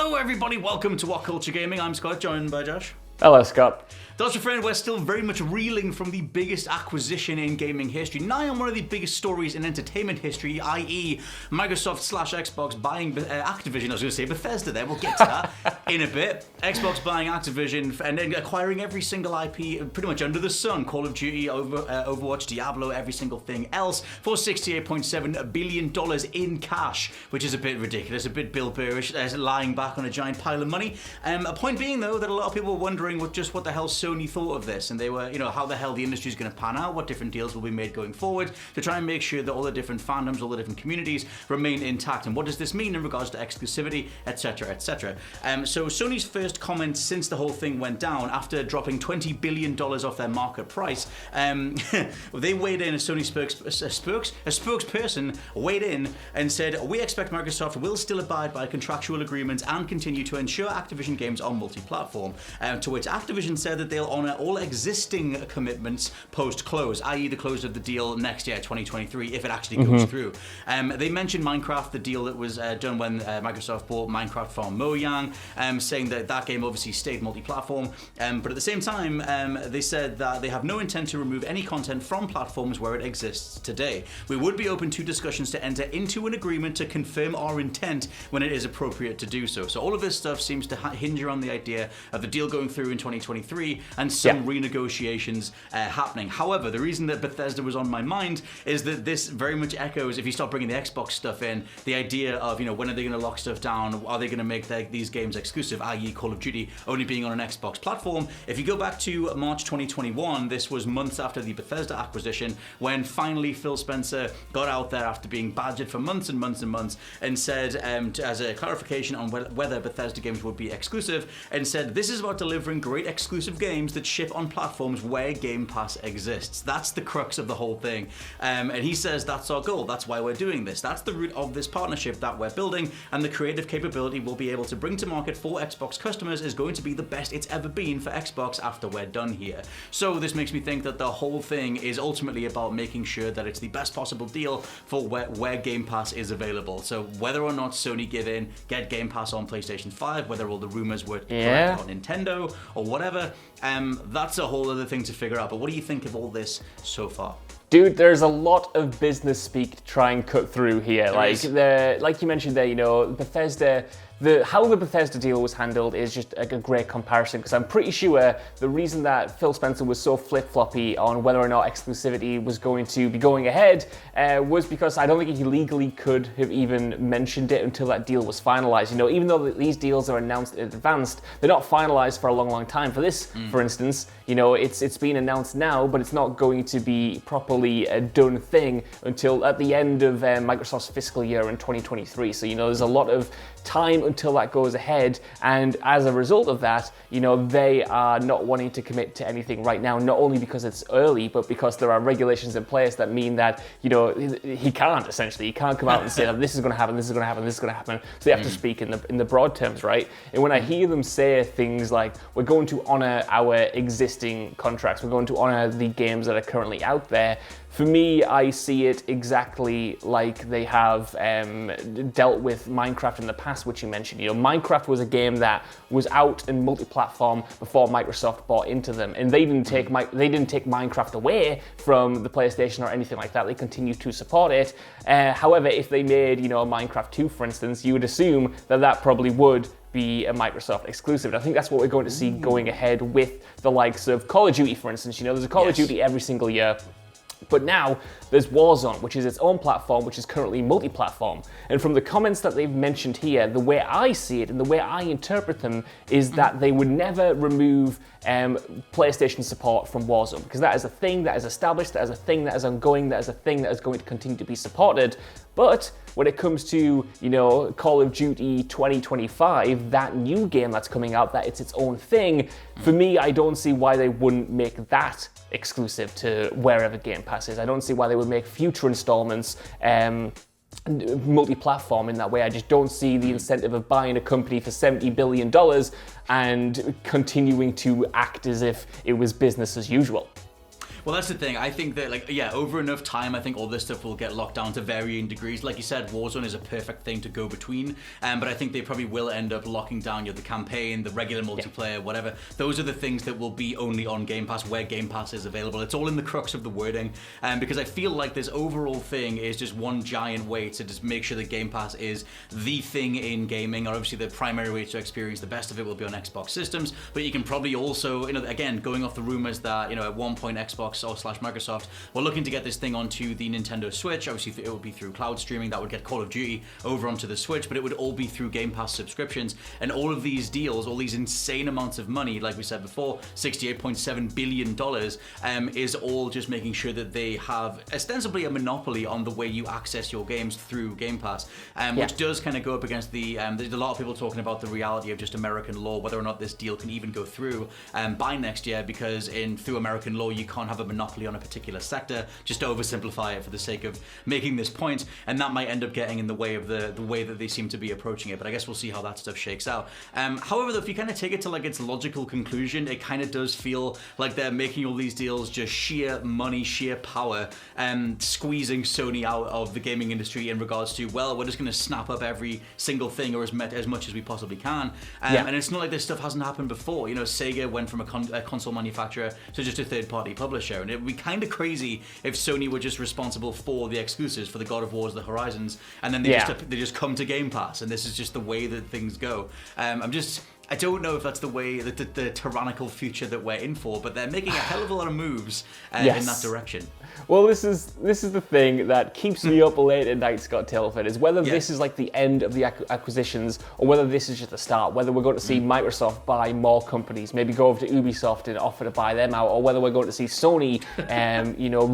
Hello everybody, welcome to WhatCulture Gaming. I'm Scott, joined by Josh. Hello, Scott. That's your friend, we're still very much reeling from the biggest acquisition in gaming history, nigh on one of the biggest stories in entertainment history, i.e. Microsoft/Xbox buying Activision. I was going to say Bethesda there, we'll get to that in a bit. Xbox buying Activision and then acquiring every single IP pretty much under the sun. Call of Duty, Overwatch, Diablo, every single thing else for $68.7 billion in cash, which is a bit ridiculous, a bit Bill Burrish, lying back on a giant pile of money. A point being though that a lot of people were wondering what the hell Sony thought of this, and they were, how the hell the industry is going to pan out, what different deals will be made going forward to try and make sure that all the different fandoms, all the different communities remain intact. And what does this mean in regards to exclusivity, etc., etc. So Sony's first comment since the whole thing went down, after dropping $20 billion off their market price, they weighed in. A Sony spokesperson weighed in and said, "We expect Microsoft will still abide by contractual agreements and continue to ensure Activision games are multi-platform." To which Activision said that they'll honour all existing commitments post-close, i.e. the close of the deal next year, 2023, if it actually goes through. They mentioned Minecraft, the deal that was done when Microsoft bought Minecraft from Mojang, saying that that game obviously stayed multi-platform, but at the same time, they said that they have no intent to remove any content from platforms where it exists today. We would be open to discussions to enter into an agreement to confirm our intent when it is appropriate to do so. So all of this stuff seems to hinge around the idea of the deal going through in 2023 and some renegotiations happening. However, the reason that Bethesda was on my mind is that this very much echoes, if you start bringing the Xbox stuff in, the idea of, when are they going to lock stuff down? Are they going to make these games exclusive, i.e. Call of Duty only being on an Xbox platform? If you go back to March 2021, this was months after the Bethesda acquisition, when finally Phil Spencer got out there after being badgered for months and months and months and said, as a clarification on whether Bethesda games would be exclusive, and said, "This is about delivering great exclusive games that ship on platforms where Game Pass exists." That's the crux of the whole thing. And he says that's our goal. That's why we're doing this. That's the root of this partnership that we're building, and the creative capability we'll be able to bring to market for Xbox customers is going to be the best it's ever been for Xbox after we're done here. So this makes me think that the whole thing is ultimately about making sure that it's the best possible deal for where Game Pass is available. So whether or not Sony get Game Pass on PlayStation 5, whether all the rumors were correct on Nintendo or whatever, that's a whole other thing to figure out. But what do you think of all this so far? Dude, there's a lot of business speak to try and cut through here. Like you mentioned there, Bethesda, how the Bethesda deal was handled is just a great comparison, because I'm pretty sure the reason that Phil Spencer was so flip-floppy on whether or not exclusivity was going to be going ahead was because I don't think he legally could have even mentioned it until that deal was finalized. Even though these deals are announced in advance, they're not finalized for a long, long time. For this, for instance, it's been announced now, but it's not going to be properly a done thing until at the end of Microsoft's fiscal year in 2023. So, there's a lot of time until that goes ahead, and as a result of that, they are not wanting to commit to anything right now, not only because it's early, but because there are regulations in place that mean that, he can't come out and say that this is going to happen, this is going to happen, this is going to happen. So they have to speak in the broad terms, right? And when I hear them say things like, we're going to honor our existing contracts, we're going to honor the games that are currently out there, for me, I see it exactly like they have dealt with Minecraft in the past, which you mentioned. Minecraft was a game that was out in multi-platform before Microsoft bought into them, and they didn't take Minecraft away from the PlayStation or anything like that. They continue to support it. However, if they made, Minecraft 2, for instance, you would assume that probably would be a Microsoft exclusive. And I think that's what we're going to see going ahead with the likes of Call of Duty, for instance. There's a Call of Duty every single year. But now there's Warzone, which is its own platform, which is currently multi-platform. And from the comments that they've mentioned here, the way I see it and the way I interpret them is that they would never remove PlayStation support from Warzone, because that is a thing that is established, that is a thing that is ongoing, that is a thing that is going to continue to be supported. But when it comes to, Call of Duty 2025, that new game that's coming out, that it's its own thing, for me, I don't see why they wouldn't make that exclusive to wherever Game Pass is. I don't see why they would make future installments multi-platform in that way. I just don't see the incentive of buying a company for $70 billion and continuing to act as if it was business as usual. Well, that's the thing. I think that, like, yeah, over enough time, I think all this stuff will get locked down to varying degrees. Like you said, Warzone is a perfect thing to go between, but I think they probably will end up locking down the campaign, the regular multiplayer, whatever. Those are the things that will be only on Game Pass, where Game Pass is available. It's all in the crux of the wording, because I feel like this overall thing is just one giant way to just make sure that Game Pass is the thing in gaming. Obviously, the primary way to experience the best of it will be on Xbox systems, but you can probably also, again, going off the rumors that, at one point Xbox or / Microsoft were looking to get this thing onto the Nintendo Switch. Obviously, it would be through cloud streaming. That would get Call of Duty over onto the Switch, but it would all be through Game Pass subscriptions. And all of these deals, all these insane amounts of money, like we said before, $68.7 billion, is all just making sure that they have ostensibly a monopoly on the way you access your games through Game Pass, which does kind of go up against there's a lot of people talking about the reality of just American law, whether or not this deal can even go through by next year, because through American law, you can't have a monopoly on a particular sector, just to oversimplify it for the sake of making this point, and that might end up getting in the way of the way that they seem to be approaching it, but I guess we'll see how that stuff shakes out. However, though, if you kind of take it to like its logical conclusion, it kind of does feel like they're making all these deals just sheer money, sheer power, squeezing Sony out of the gaming industry in regards to, well, we're just going to snap up every single thing, or as much as we possibly can. And it's not like this stuff hasn't happened before. Sega went from a console manufacturer to just a third-party publisher, and it would be kind of crazy if Sony were just responsible for the exclusives, for the God of Wars, the Horizons, and then they just come to Game Pass, and this is just the way that things go. I don't know if that's the way, the tyrannical future that we're in for, but they're making a hell of a lot of moves in that direction. Well, this is the thing that keeps me up late at night, Scott Tilford, is whether this is like the end of the acquisitions, or whether this is just the start, whether we're going to see Microsoft buy more companies, maybe go over to Ubisoft and offer to buy them out, or whether we're going to see Sony,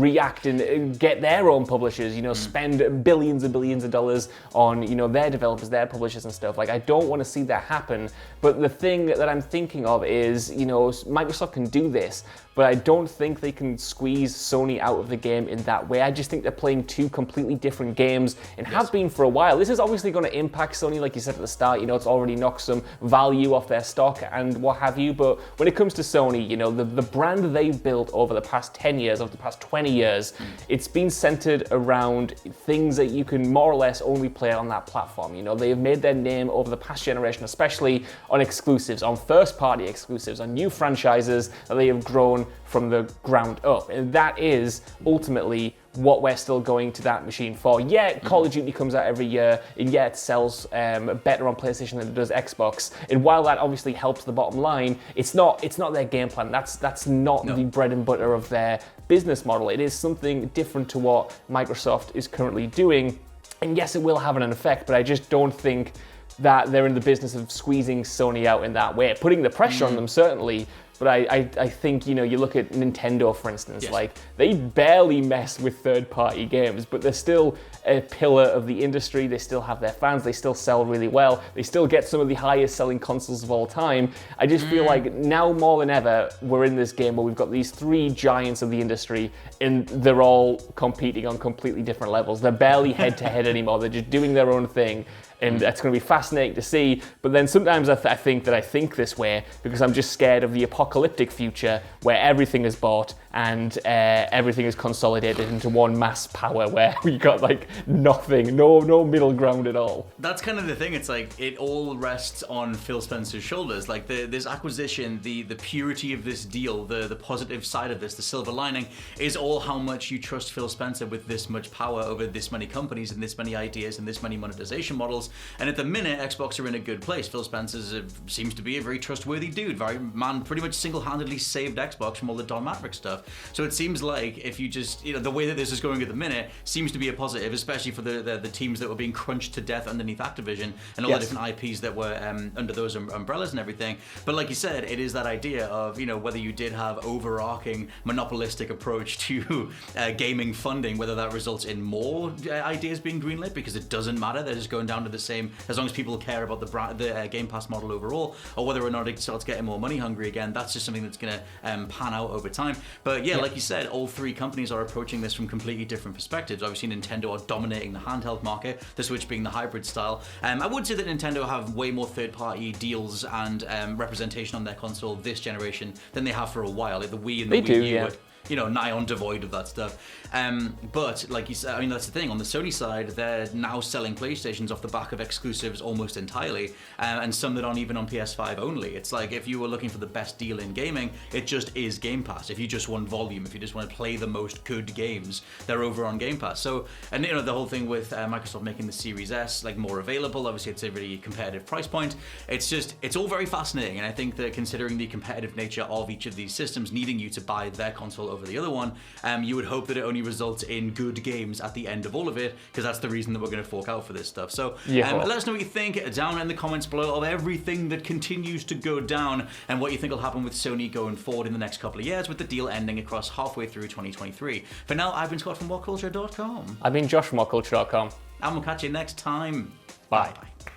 react and get their own publishers, spend billions and billions of dollars on, their developers, their publishers and stuff. Like, I don't want to see that happen, but the thing that I'm thinking of is, Microsoft can do this, but I don't think they can squeeze Sony out of the game in that way. I just think they're playing two completely different games, and have been for a while. This is obviously going to impact Sony, like you said at the start. It's already knocked some value off their stock and what have you. But when it comes to Sony, the brand they've built over the past 10 years, over the past 20 years, it's been centered around things that you can more or less only play on that platform. They have made their name over the past generation, especially on exclusives, on first-party exclusives, on new franchises that they have grown from the ground up. And that is ultimately what we're still going to that machine for. Yeah, Call of Duty comes out every year, and yeah, it sells better on PlayStation than it does Xbox. And while that obviously helps the bottom line, it's not their game plan. That's not the bread and butter of their business model. It is something different to what Microsoft is currently doing. And yes, it will have an effect, but I just don't think that they're in the business of squeezing Sony out in that way. Putting the pressure on them, certainly, but I think, you look at Nintendo, for instance, like, they barely mess with third-party games, but they're still a pillar of the industry. They still have their fans. They still sell really well. They still get some of the highest-selling consoles of all time. I just feel like now more than ever, we're in this game where we've got these three giants of the industry, and they're all competing on completely different levels. They're barely head-to-head anymore. They're just doing their own thing. And that's going to be fascinating to see. But then sometimes I think that I think this way because I'm just scared of the apocalyptic future where everything is bought and everything is consolidated into one mass power where we got like nothing, no middle ground at all. That's kind of the thing. It's like it all rests on Phil Spencer's shoulders. Like this acquisition, the purity of this deal, the positive side of this, the silver lining, is all how much you trust Phil Spencer with this much power over this many companies and this many ideas and this many monetization models. And at the minute, Xbox are in a good place. Phil Spencer seems to be a very trustworthy dude. Pretty much single-handedly saved Xbox from all the Don Maverick stuff. So it seems like if you just, the way that this is going at the minute seems to be a positive, especially for the teams that were being crunched to death underneath Activision and all the different IPs that were under those umbrellas and everything. But like you said, it is that idea of, whether you did have overarching monopolistic approach to gaming funding, whether that results in more ideas being greenlit, because it doesn't matter. They're just going down to the same, as long as people care about the Game Pass model overall, or whether or not it starts getting more money hungry again. That's just something that's going to pan out over time. But yeah, like you said, all three companies are approaching this from completely different perspectives. Obviously, Nintendo are dominating the handheld market, the Switch being the hybrid style. I would say that Nintendo have way more third-party deals and representation on their console this generation than they have for a while. Like the Wii and the Wii U nigh on devoid of that stuff. But like you said, I mean, that's the thing. On the Sony side, they're now selling PlayStations off the back of exclusives almost entirely, and some that aren't even on PS5 only. It's like if you were looking for the best deal in gaming, it just is Game Pass. If you just want volume, if you just want to play the most good games, they're over on Game Pass. So, and the whole thing with Microsoft making the Series S like more available, obviously it's a really competitive price point. It's all very fascinating, and I think that considering the competitive nature of each of these systems needing you to buy their console over the other one, you would hope that it only results in good games at the end of all of it, because that's the reason that we're going to fork out for this stuff. So let us know what you think down in the comments below of everything that continues to go down, and what you think will happen with Sony going forward in the next couple of years, with the deal ending across halfway through 2023. For now, I've been Scott from WhatCulture.com. I've been Josh from WhatCulture.com. And we'll catch you next time. Bye. Bye.